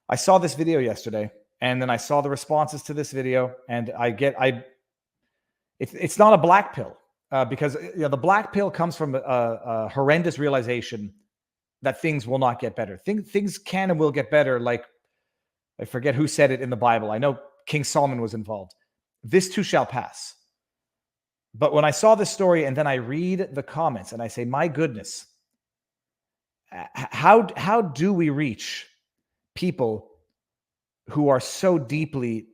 I saw this video yesterday, and then I saw the responses to this video, and it's not a black pill because the black pill comes from a horrendous realization that things will not get better. Things can and will get better. Like, I forget who said it in the Bible. I know King Solomon was involved. This too shall pass. But when I saw this story and then I read the comments and I say, my goodness, how do we reach people who are so deeply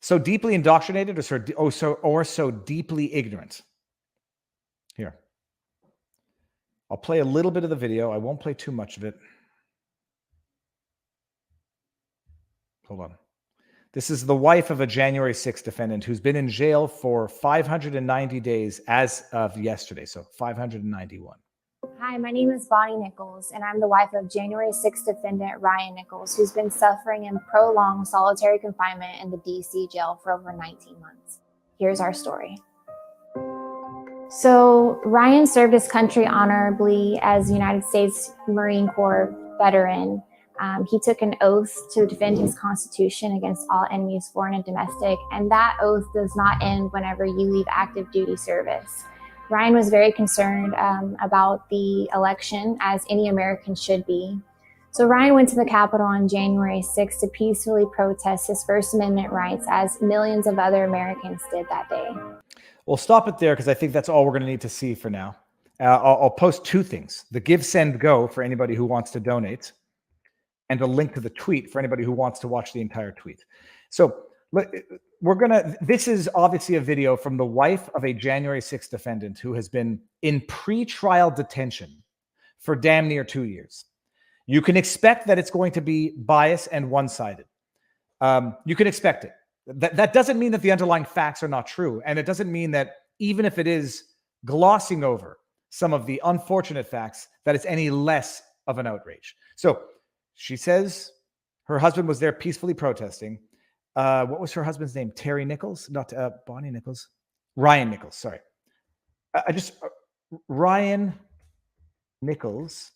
indoctrinated or so deeply ignorant? Here, I'll play a little bit of the video. I won't play too much of it. Hold on. This is the wife of a January 6th defendant who's been in jail for 590 days as of yesterday. So 591. Hi, my name is Bonnie Nichols, and I'm the wife of January 6th defendant Ryan Nichols, who's been suffering in prolonged solitary confinement in the DC jail for over 19 months. Here's our story. So Ryan served his country honorably as a United States Marine Corps veteran. He took an oath to defend his Constitution against all enemies, foreign and domestic, and that oath does not end whenever you leave active duty service. Ryan was very concerned about the election, as any American should be. So Ryan went to the Capitol on January 6th to peacefully protest his First Amendment rights, as millions of other Americans did that day. We'll stop it there because I think that's all we're going to need to see for now. I'll post two things: the Give, Send, Go for anybody who wants to donate, and a link to the tweet for anybody who wants to watch the entire tweet. So this is obviously a video from the wife of a January 6th defendant who has been in pre-trial detention for damn near 2 years. You can expect that it's going to be biased and one-sided. You can expect it. That doesn't mean that the underlying facts are not true. And it doesn't mean that even if it is glossing over some of the unfortunate facts, that it's any less of an outrage. So she says her husband was there peacefully protesting. What was her husband's name? Terry Nichols? Not Bonnie Nichols. Ryan Nichols, sorry. Ryan Nichols,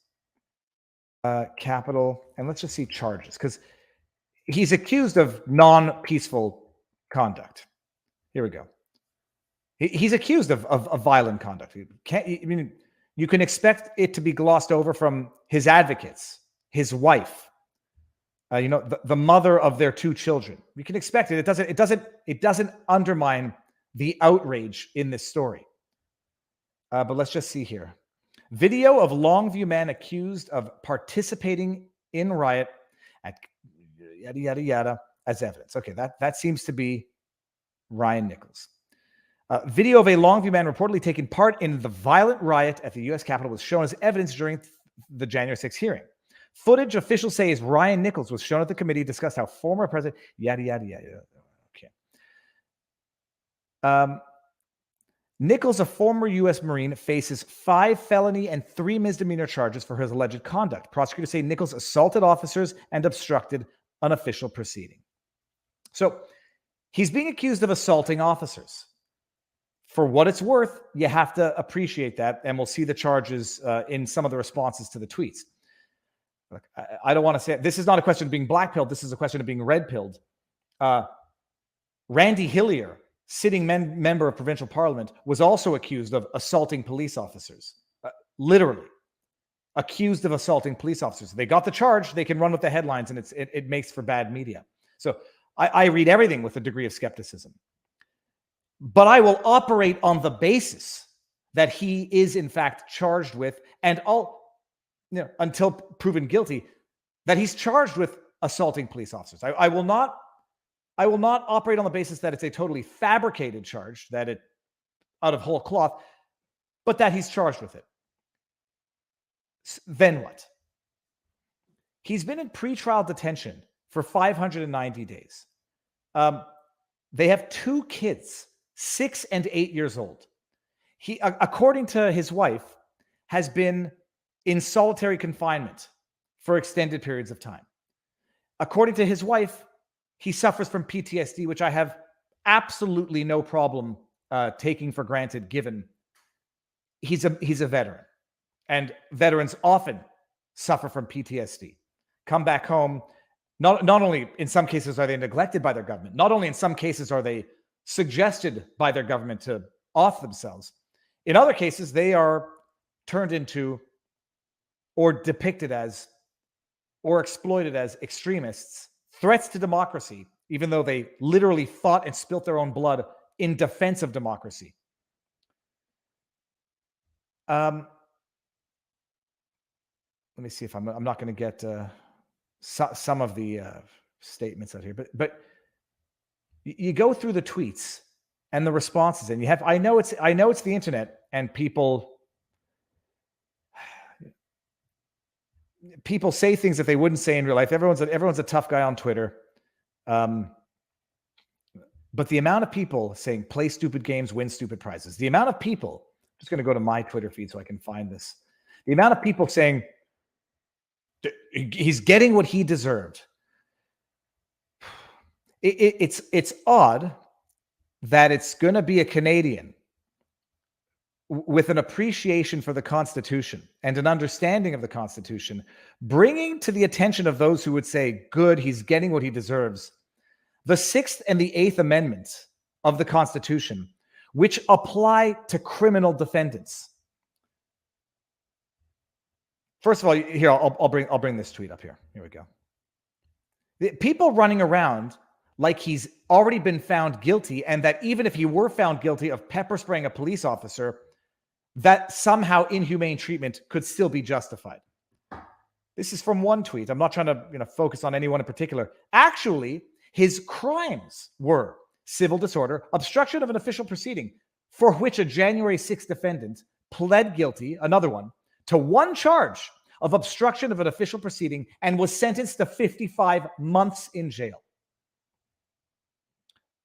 capital, and let's just see charges, because he's accused of non-peaceful conduct. Here we go. He's accused of violent conduct. You can expect it to be glossed over from his advocates, his wife, the mother of their two children. You can expect it. It doesn't undermine the outrage in this story. But let's just see here. Video of Longview man accused of participating in riot at yada, yada, yada as evidence. Okay, that seems to be Ryan Nichols. Video of a Longview man reportedly taking part in the violent riot at the U.S. Capitol was shown as evidence during the January 6th hearing. Footage officials say is Ryan Nichols was shown at the committee, discussed how former president, yada, yada, yada. Okay. Nichols, a former U.S. Marine, faces 5 felony and 3 misdemeanor charges for his alleged conduct. Prosecutors say Nichols assaulted officers and obstructed an official proceeding. So he's being accused of assaulting officers. For what it's worth, you have to appreciate that, and we'll see the charges in some of the responses to the tweets. Look, I don't want to say this is not a question of being black-pilled. This is a question of being red-pilled. Randy Hillier, sitting member of provincial parliament, was also accused of assaulting police officers. Literally accused of assaulting police officers. They got the charge. They can run with the headlines, and it makes for bad media. So I read everything with a degree of skepticism. But I will operate on the basis that he is in fact charged with, and until proven guilty, that he's charged with assaulting police officers. I will not operate on the basis that it's a totally fabricated charge, that it out of whole cloth, but that he's charged with it. Then what? He's been in pretrial detention for 590 days. They have 2 kids, 6 and 8 years old. He, according to his wife, has been in solitary confinement for extended periods of time. According to his wife, he suffers from PTSD, which I have absolutely no problem taking for granted, given he's a veteran, and veterans often suffer from PTSD, come back home. Not only in some cases are they neglected by their government, not only in some cases are they suggested by their government to off themselves, in other cases they are turned into or depicted as or exploited as extremists, threats to democracy, even though they literally fought and spilt their own blood in defense of democracy. Let me see if I'm not going to get some of the statements out here, but you go through the tweets and the responses, and you have I know it's the internet, and people say things that they wouldn't say in real life. Everyone's a tough guy on Twitter. But the amount of people saying play stupid games, win stupid prizes, the amount of people, I'm just going to go to my Twitter feed so I can find this. The amount of people saying he's getting what he deserved. It's odd that it's going to be a Canadian with an appreciation for the Constitution and an understanding of the Constitution, bringing to the attention of those who would say, good, he's getting what he deserves, the 6th and the 8th Amendments of the Constitution, which apply to criminal defendants. First of all, here, I'll bring this tweet up here. Here we go. People running around like he's already been found guilty, and that even if he were found guilty of pepper spraying a police officer, that somehow inhumane treatment could still be justified. This is from one tweet. I'm not trying to focus on anyone in particular. Actually, his crimes were civil disorder, obstruction of an official proceeding, for which a January 6th defendant pled guilty, another one, to one charge of obstruction of an official proceeding and was sentenced to 55 months in jail.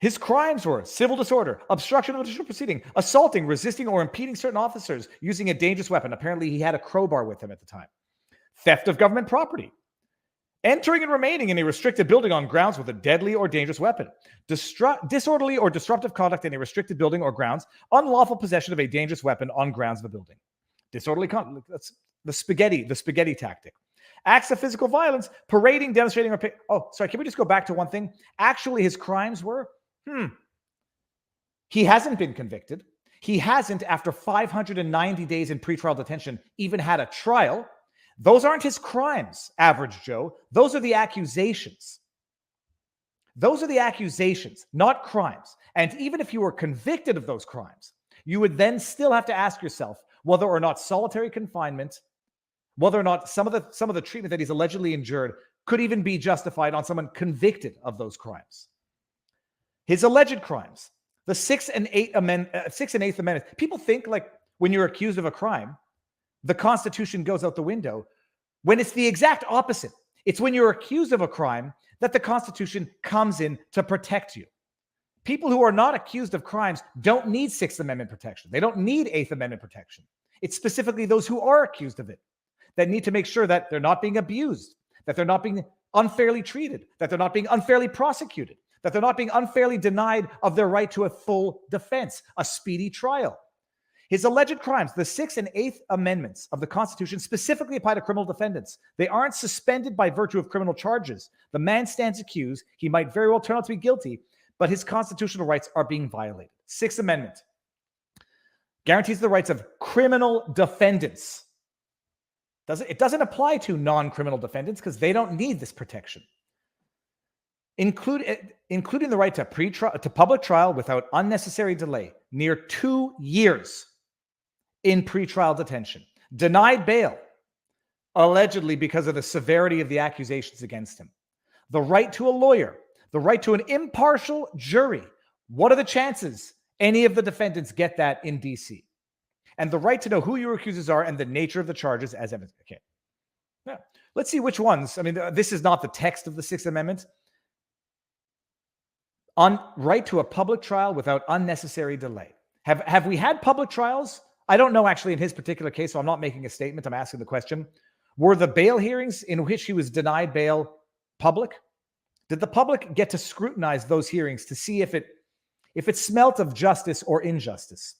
His crimes were civil disorder, obstruction of an official proceeding, assaulting, resisting, or impeding certain officers using a dangerous weapon. Apparently, he had a crowbar with him at the time. Theft of government property. Entering and remaining in a restricted building on grounds with a deadly or dangerous weapon. Disorderly or disruptive conduct in a restricted building or grounds. Unlawful possession of a dangerous weapon on grounds of the building. Disorderly conduct. That's the spaghetti tactic. Acts of physical violence, parading, demonstrating, or... Oh, sorry, can we just go back to one thing? Actually, his crimes were... He hasn't been convicted. He hasn't, after 590 days in pretrial detention, even had a trial. Those aren't his crimes, average Joe. Those are the accusations. Those are the accusations, not crimes. And even if you were convicted of those crimes, you would then still have to ask yourself whether or not solitary confinement, whether or not some of the treatment that he's allegedly endured could even be justified on someone convicted of those crimes. His alleged crimes, the 6th and 8th Amendments. People think like when you're accused of a crime, the Constitution goes out the window, when it's the exact opposite. It's when you're accused of a crime that the Constitution comes in to protect you. People who are not accused of crimes don't need 6th Amendment protection. They don't need 8th Amendment protection. It's specifically those who are accused of it that need to make sure that they're not being abused, that they're not being unfairly treated, that they're not being unfairly prosecuted, that they're not being unfairly denied of their right to a full defense, a speedy trial. His alleged crimes, the 6th and 8th Amendments of the Constitution, specifically apply to criminal defendants. They aren't suspended by virtue of criminal charges. The man stands accused. He might very well turn out to be guilty, but his constitutional rights are being violated. 6th Amendment guarantees the rights of criminal defendants. It doesn't apply to non-criminal defendants because they don't need this protection. Including the right to public trial without unnecessary delay, near 2 years in pretrial detention, denied bail, allegedly because of the severity of the accusations against him, the right to a lawyer, the right to an impartial jury. What are the chances any of the defendants get that in DC? And the right to know who your accusers are and the nature of the charges as evidence. Okay. Now, let's see which ones. I mean, this is not the text of the 6th Amendment. On right to a public trial without unnecessary delay. Have we had public trials? I don't know actually in his particular case, so I'm not making a statement. I'm asking the question. Were the bail hearings in which he was denied bail public? Did the public get to scrutinize those hearings to see if it smelt of justice or injustice?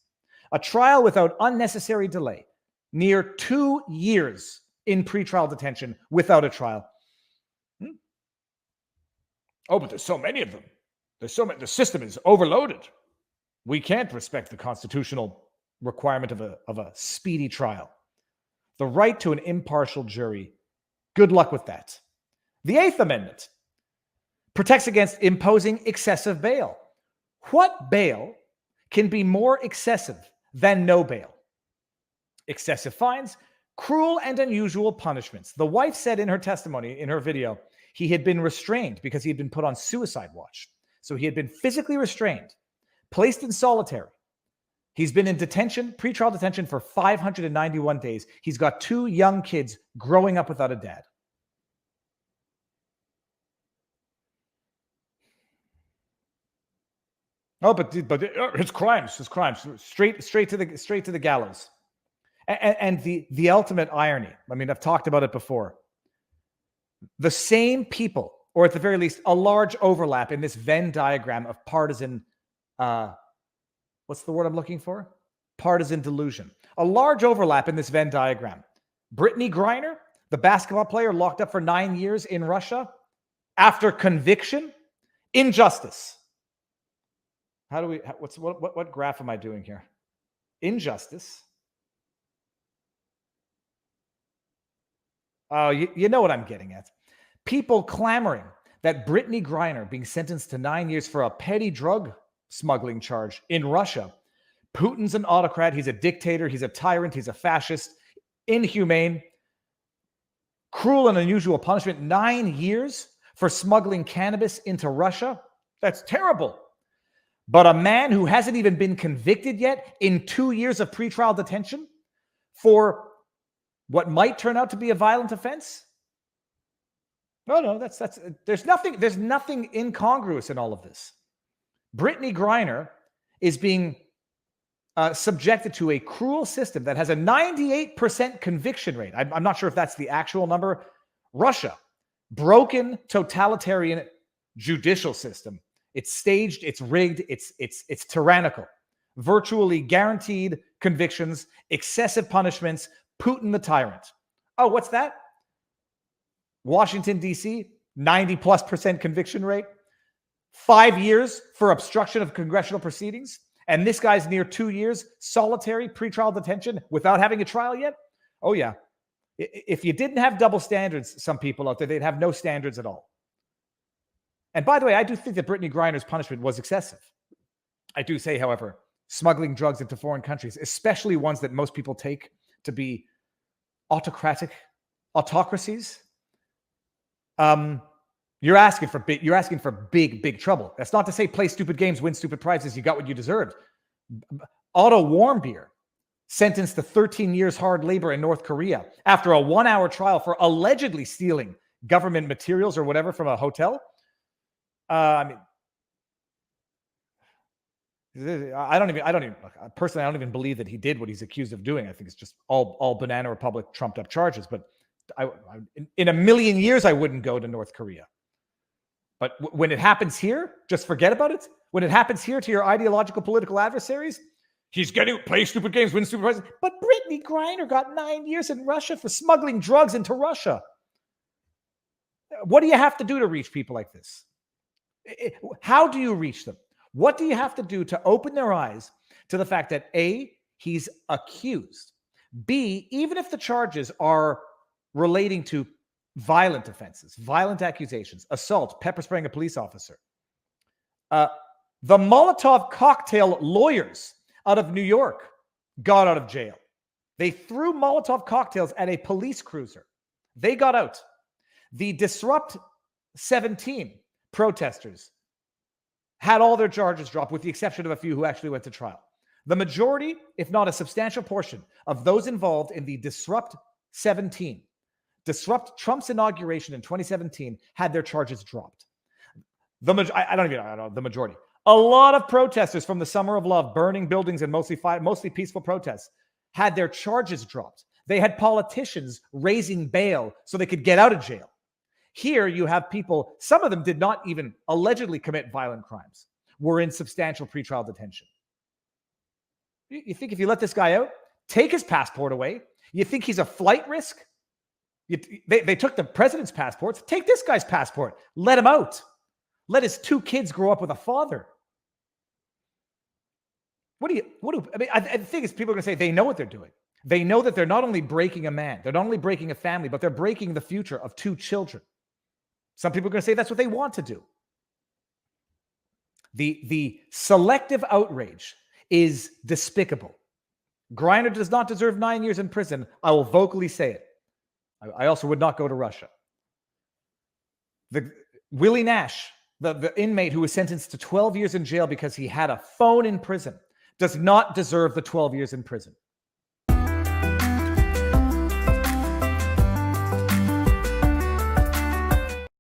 A trial without unnecessary delay, near 2 years in pretrial detention without a trial. Oh, but there's so many of them. There's so many. The system is overloaded. We can't respect the constitutional requirement of a speedy trial. The right to an impartial jury. Good luck with that. The Eighth Amendment protects against imposing excessive bail. What bail can be more excessive than no bail? Excessive fines, cruel and unusual punishments. The wife said in her testimony, in her video, he had been restrained because he had been put on suicide watch. So he had been physically restrained, placed in solitary. He's been in detention, pretrial detention for 591 days. He's got 2 young kids growing up without a dad. Oh, but his crimes, straight to the gallows. And the ultimate irony, I mean, I've talked about it before. The same people, or at the very least, a large overlap in this Venn diagram of partisan, what's the word I'm looking for? Partisan delusion. A large overlap in this Venn diagram. Brittany Griner, the basketball player locked up for 9 years in Russia after conviction, injustice. How do we, what graph am I doing here? Injustice. Oh, you know what I'm getting at. People clamoring that Brittany Griner being sentenced to 9 years for a petty drug smuggling charge in Russia. Putin's an autocrat. He's a dictator. He's a tyrant. He's a fascist. Inhumane. Cruel and unusual punishment. 9 years for smuggling cannabis into Russia. That's terrible. But a man who hasn't even been convicted yet in 2 years of pretrial detention for what might turn out to be a violent offense? No, there's nothing incongruous in all of this. Brittany Griner is being subjected to a cruel system that has a 98% conviction rate. I'm not sure if that's the actual number. Russia, broken totalitarian judicial system. It's staged, it's rigged, it's tyrannical. Virtually guaranteed convictions, excessive punishments, Putin the tyrant. Oh, what's that? Washington, D.C., 90+% conviction rate. 5 years for obstruction of congressional proceedings. And this guy's near 2 years solitary pretrial detention without having a trial yet. Oh, yeah. If you didn't have double standards, some people out there, they'd have no standards at all. And by the way, I do think that Brittany Griner's punishment was excessive. I do say, however, smuggling drugs into foreign countries, especially ones that most people take to be autocratic autocracies, you're asking for big trouble. That's not to say play stupid games, win stupid prizes. You got what you deserved. Otto Warmbier, sentenced to 13 years hard labor in North Korea after a 1-hour trial for allegedly stealing government materials or whatever from a hotel. I don't even believe that he did what he's accused of doing. I think it's just all Banana Republic trumped up charges. But in a million years, I wouldn't go to North Korea. But when it happens here, just forget about it. When it happens here to your ideological political adversaries, he's getting play stupid games, win stupid prizes. But Brittany Griner got 9 years in Russia for smuggling drugs into Russia. What do you have to do to reach people like this? How do you reach them? What do you have to do to open their eyes to the fact that A, he's accused, B, even if the charges are relating to violent offenses, violent accusations, assault, pepper spraying a police officer, the Molotov cocktail lawyers out of New York got out of jail. They threw Molotov cocktails at a police cruiser. They got out. The Disrupt 17 protesters had all their charges dropped, with the exception of a few who actually went to trial. The majority, if not a substantial portion, of those involved in the Disrupt 17, disrupt Trump's inauguration in 2017, had their charges dropped. I don't know the majority. A lot of protesters from the Summer of Love, burning buildings and mostly peaceful protests, had their charges dropped. They had politicians raising bail so they could get out of jail. Here you have people, some of them did not even allegedly commit violent crimes, were in substantial pretrial detention. You think if you let this guy out, take his passport away, you think he's a flight risk? They took the president's passports. Take this guy's passport. Let him out. Let his 2 kids grow up with a father. I mean, I think is people are going to say they know what they're doing. They know that they're not only breaking a man, they're not only breaking a family, but they're breaking the future of 2 children. Some people are going to say that's what they want to do. The selective outrage is despicable. Griner does not deserve 9 years in prison. I will vocally say it. I also would not go to Russia. Willie Nash, the inmate who was sentenced to 12 years in jail because he had a phone in prison, does not deserve the 12 years in prison.